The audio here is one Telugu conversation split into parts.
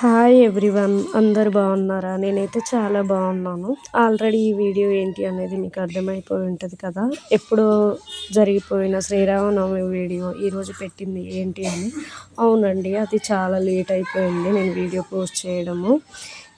హాయ్ ఎవ్రీవన్, అందరు బాగున్నారా? నేనైతే చాలా బాగున్నాను. ఆల్రెడీ ఈ వీడియో ఏంటి అనేది మీకు అర్థమైపోయి ఉంటుంది కదా. ఎప్పుడో జరిగిపోయిన శ్రీరామనవమి వీడియో ఈరోజు పెట్టింది ఏంటి అని. అవునండి, అది చాలా లేట్ అయిపోయింది నేను వీడియో పోస్ట్ చేయడము.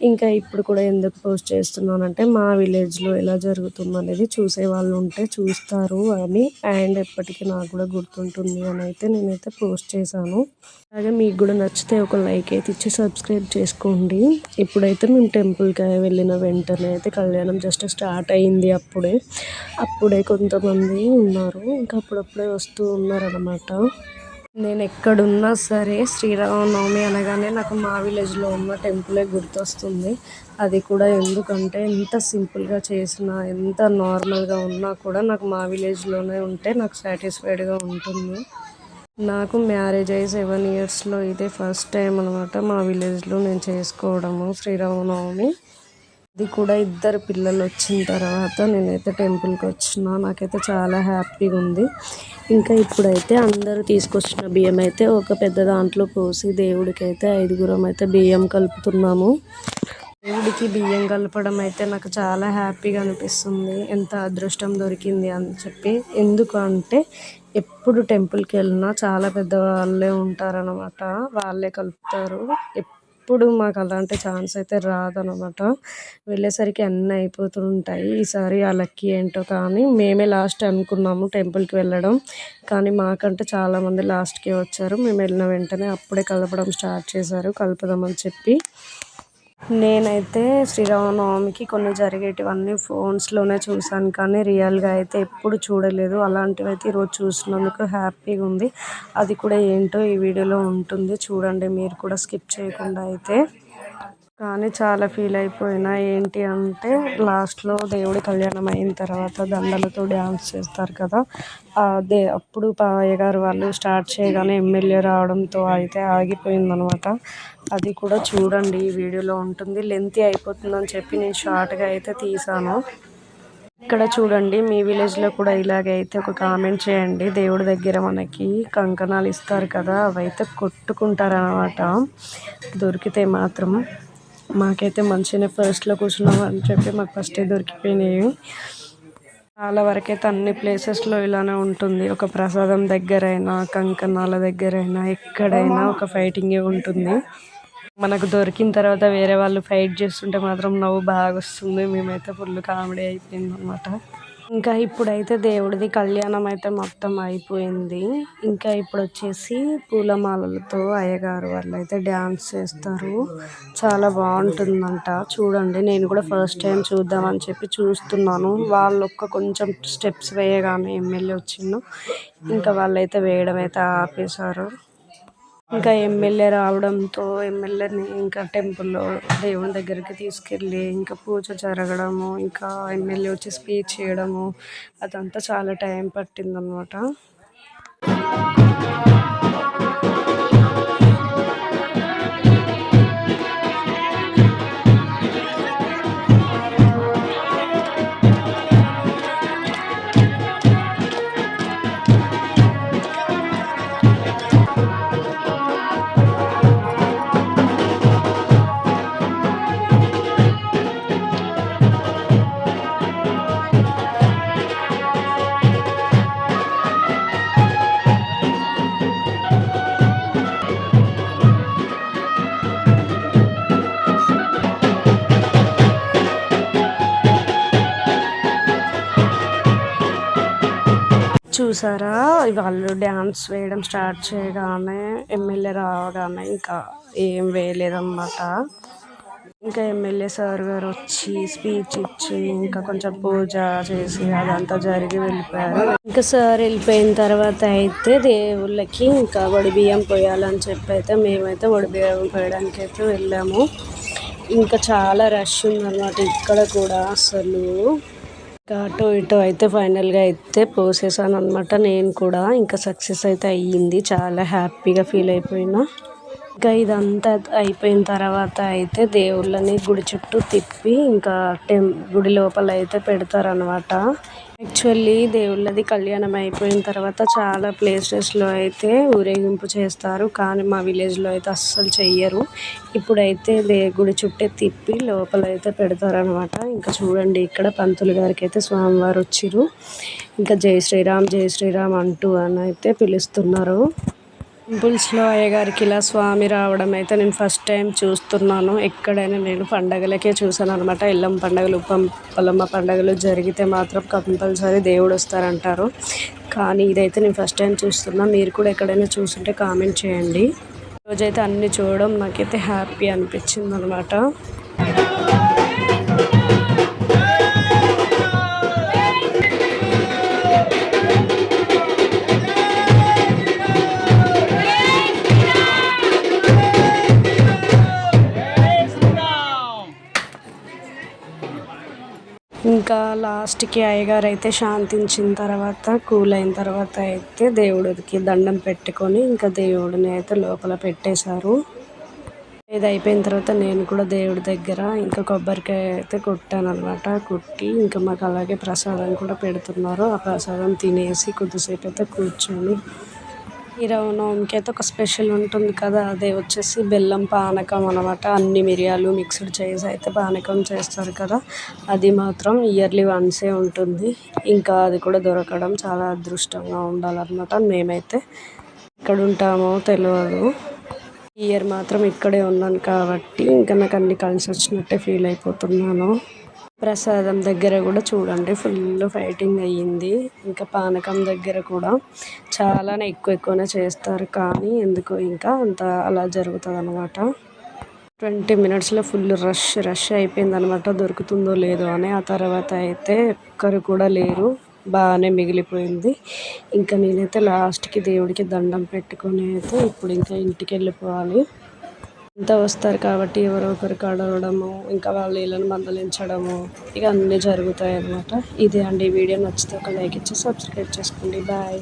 ఇంకా ఇప్పుడు కూడా ఎందుకు పోస్ట్ చేస్తున్నానంటే మా విలేజ్లో ఎలా జరుగుతుంది అనేది చూసే వాళ్ళు ఉంటే చూస్తారు అని, అండ్ ఎప్పటికీ నాకు కూడా గుర్తుంటుంది అని అయితే నేనైతే పోస్ట్ చేశాను. అలాగే మీకు కూడా నచ్చితే ఒక లైక్ అయితే ఇచ్చి సబ్స్క్రైబ్ చేసుకోండి. ఇప్పుడైతే మేము టెంపుల్కి వెళ్ళిన వెంటనే అయితే కళ్యాణం జస్ట్ స్టార్ట్ అయ్యింది. అప్పుడే కొంతమంది ఉన్నారు, ఇంకా అప్పుడప్పుడే వస్తూ ఉన్నారనమాట. నేను ఎక్కడున్నా సరే శ్రీరామనవమి అనగానే నాకు మా విలేజ్లో ఉన్న టెంపులే గుర్తొస్తుంది. అది కూడా ఎందుకంటే ఎంత సింపుల్గా చేసినా, ఎంత నార్మల్గా ఉన్నా కూడా నాకు మా విలేజ్లోనే ఉంటే నాకు సాటిస్ఫైడ్గా ఉంటుంది. నాకు మ్యారేజ్ అయ్యి 7 ఇయర్స్లో ఇదే ఫస్ట్ టైం అనమాట మా విలేజ్లో నేను చేసుకోవడము శ్రీరామనవమి. అది కూడా ఇద్దరు పిల్లలు వచ్చిన తర్వాత నేనైతే టెంపుల్కి వచ్చిన. నాకైతే చాలా హ్యాపీగా ఉంది. ఇంకా ఇప్పుడైతే అందరూ తీసుకొచ్చిన బియ్యం అయితే ఒక పెద్ద దాంట్లో పోసి దేవుడికి అయితే 5గురం అయితే బియ్యం కలుపుతున్నాము. దేవుడికి బియ్యం కలపడం అయితే నాకు చాలా హ్యాపీగా అనిపిస్తుంది. ఎంత అదృష్టం దొరికింది అని చెప్పి. ఎందుకు అంటే ఎప్పుడు టెంపుల్కి వెళ్ళినా చాలా పెద్దవాళ్ళే ఉంటారనమాట, వాళ్ళే కలుపుతారు. ఎప్పుడు మాకు అలాంటి ఛాన్స్ అయితే రాదనమాట. వెళ్ళేసరికి అన్నీ అయిపోతుంటాయి. ఈసారి ఆ లక్కీ ఏంటో కానీ మేమే లాస్ట్ అనుకున్నాము టెంపుల్కి వెళ్ళడం, కానీ మాకంటే చాలామంది లాస్ట్కే వచ్చారు. మేము వెళ్ళిన వెంటనే అప్పుడే కలపడం స్టార్ట్ చేశారు, కలుపుదామని చెప్పి. నేనైతే శ్రీరామనవమికి కొన్ని జరిగేటివన్నీ ఫోన్స్లోనే చూశాను, కానీ రియల్గా అయితే ఎప్పుడు చూడలేదు. అలాంటివి అయితే ఈరోజు చూసినందుకు హ్యాపీగా ఉంది. అది కూడా ఏంటో ఈ వీడియోలో ఉంటుంది, చూడండి మీరు కూడా స్కిప్ చేయకుండా అయితే. కానీ చాలా ఫీల్ అయిపోయినా. ఏంటి అంటే లాస్ట్లో దేవుడి కళ్యాణం అయిన తర్వాత దండలతో డ్యాన్స్ చేస్తారు కదా, అప్పుడు అయ్యగారు వాళ్ళు స్టార్ట్ చేయగానే ఎమ్మెల్యే రావడంతో అయితే ఆగిపోయిందనమాట. అది కూడా చూడండి ఈ వీడియోలో ఉంటుంది. లెంతీ అయిపోతుందని చెప్పి నేను షార్ట్గా అయితే తీసాను. ఇక్కడ చూడండి, మీ విలేజ్లో కూడా ఇలాగే అయితే ఒక కామెంట్ చేయండి. దేవుడి దగ్గర మనకి కంకణాలు ఇస్తారు కదా, అవైతే కొట్టుకుంటారనమాట దొరికితే మాత్రం. మాకైతే మంచిగానే ఫస్ట్లో కూర్చున్నాం అని చెప్పి మాకు ఫస్టే దొరికిపోయినాయి. చాలా వరకైతే అన్ని ప్లేసెస్లో ఇలానే ఉంటుంది. ఒక ప్రసాదం దగ్గరైనా, కంకణాల దగ్గరైనా, ఎక్కడైనా ఒక ఫైటింగే ఉంటుంది. మనకు దొరికిన తర్వాత వేరే వాళ్ళు ఫైట్ చేస్తుంటే మాత్రం నవ్వు బాగా వస్తుంది. మేమైతే ఫుల్ కామెడీ అయిపోయింది అనమాట. ఇంకా ఇప్పుడైతే దేవుడిది కళ్యాణం అయితే మొత్తం అయిపోయింది. ఇంకా ఇప్పుడు వచ్చేసి పూలమాలలతో అయ్యగారు వాళ్ళు అయితే డ్యాన్స్ చేస్తారు. చాలా బాగుంటుందంట. చూడండి, నేను కూడా ఫస్ట్ టైం చూద్దామని చెప్పి చూస్తున్నాను. వాళ్ళు కొంచెం స్టెప్స్ వేయగానే ఎమ్మెల్యే వచ్చిండు. ఇంకా వాళ్ళైతే వేయడం అయితే ఆపేశారు. ఇంకా ఎమ్మెల్యే రావడంతో ఎమ్మెల్యేని ఇంకా టెంపుల్లో దేవుని దగ్గరికి తీసుకెళ్ళి ఇంకా పూజ జరగడము, ఇంకా ఎమ్మెల్యే వచ్చి స్పీచ్ చేయడము, అదంతా చాలా టైం పట్టిందనమాట. చూసారా, వాళ్ళు డ్యాన్స్ వేయడం స్టార్ట్ చేయగానే ఎమ్మెల్యే రాగానే ఇంకా ఏం వేయలేదన్నమాట. ఇంకా ఎమ్మెల్యే సార్ గారు వచ్చి స్పీచ్ ఇచ్చి ఇంకా కొంచెం పూజ చేసి అదంతా జరిగి వెళ్ళిపోయారు. ఇంకా సార్ వెళ్ళిపోయిన తర్వాత అయితే దేవుళ్ళకి ఇంకా బియ్యం పోయాలని చెప్పి అయితే మేమైతే బియ్యం పోయడానికి అయితే వెళ్ళాము. ఇంకా చాలా రష్ ఉందన్నమాట ఇక్కడ కూడా. అసలు ఇంకా అటు ఇటు అయితే ఫైనల్గా అయితే పోసేసాను అనమాట నేను కూడా. ఇంకా సక్సెస్ అయితే అయ్యింది, చాలా హ్యాపీగా ఫీల్ అయిపోయినా. ఇంకా ఇదంతా అయిపోయిన తర్వాత అయితే దేవుళ్ళని గుడి చుట్టూ తిప్పి ఇంకా గుడి లోపల అయితే పెడతారనమాట. యాక్చువల్లీ దేవుళ్ళది కళ్యాణం అయిపోయిన తర్వాత చాలా ప్లేసెస్లో అయితే ఊరేగింపు చేస్తారు, కానీ మా విలేజ్లో అయితే అస్సలు చెయ్యరు. ఇప్పుడైతే గుడి చుట్టే తిప్పి లోపలైతే పెడతారనమాట. ఇంకా చూడండి, ఇక్కడ పంతులు గారికి అయితే స్వామివారు వచ్చిర్రు. ఇంకా జై శ్రీరామ్ జై శ్రీరామ్ అంటూ అని అయితే పిలుస్తున్నారు. టెంపుల్స్లో అయ్యగారికి ఇలా స్వామి రావడం అయితే నేను ఫస్ట్ టైం చూస్తున్నాను. ఎక్కడైనా నేను పండగలకే చూసాను అనమాట. ఎల్లమ్మ పండుగలు, పొలమ్మ పండుగలు జరిగితే మాత్రం కంపల్సరీ దేవుడు వస్తారంటారు, కానీ ఇదైతే నేను ఫస్ట్ టైం చూస్తున్నా. మీరు కూడా ఎక్కడైనా చూస్తుంటే కామెంట్ చేయండి. ఈరోజైతే అన్నీ చూడడం నాకైతే హ్యాపీ అనిపించింది అనమాట. ఇంకా లాస్ట్కి అయ్యగారు అయితే శాంతించిన తర్వాత, కూల్ అయిన తర్వాత అయితే దేవుడికి దండం పెట్టుకొని ఇంకా దేవుడిని అయితే లోపల పెట్టేశారు. ఇది అయిపోయిన తర్వాత నేను కూడా దేవుడి దగ్గర ఇంకా కొబ్బరికాయ అయితే కొట్టాను అనమాట. కొట్టి ఇంకా మాకు అలాగే ప్రసాదం కూడా పెడుతున్నారు. ఆ ప్రసాదం తినేసి కొద్దిసేపు అయితే కూర్చొని, శ్రీరామనవమికి అయితే ఒక స్పెషల్ ఉంటుంది కదా, అదే వచ్చేసి బెల్లం పానకం అనమాట. అన్ని మిరియాలు మిక్స్డ్ చేసి అయితే పానకం చేస్తారు కదా, అది మాత్రం ఇయర్లీ వన్సే ఉంటుంది. ఇంకా అది కూడా దొరకడం చాలా అదృష్టంగా ఉండాలన్నమాట. మేమైతే ఎక్కడ ఉంటామో తెలియదు, ఈ ఇయర్ మాత్రం ఇక్కడే ఉన్నాను కాబట్టి ఇంకా నాకు అన్ని కలిసి వచ్చినట్టే ఫీల్ అయిపోతున్నాను. ప్రసాదం దగ్గర కూడా చూడండి, ఫుల్ ఫైటింగ్ అయ్యింది. ఇంకా పానకం దగ్గర కూడా చాలానే ఎక్కువనే చేస్తారు, కానీ ఎందుకో ఇంకా అంత అలా జరుగుతుంది అనమాట. 20 మినిట్స్లో ఫుల్ రష్ అయిపోయింది అనమాట, దొరుకుతుందో లేదో అని. ఆ తర్వాత అయితే ఒక్కరు కూడా లేరు, బాగానే మిగిలిపోయింది. ఇంకా నేనైతే లాస్ట్కి దేవుడికి దండం పెట్టుకొని అయితే ఇప్పుడు ఇంకా ఇంటికి వెళ్ళిపోవాలి. అంతా వస్తారు కాబట్టి ఎవరో ఒకరికి అడగడము, ఇంకా వాళ్ళు వీళ్ళని మందలించడము, ఇక అన్నీ జరుగుతాయి అన్నమాట. ఇదే అండి వీడియో. నచ్చితే ఒక లైక్ ఇచ్చి సబ్స్క్రైబ్ చేసుకోండి. బాయ్.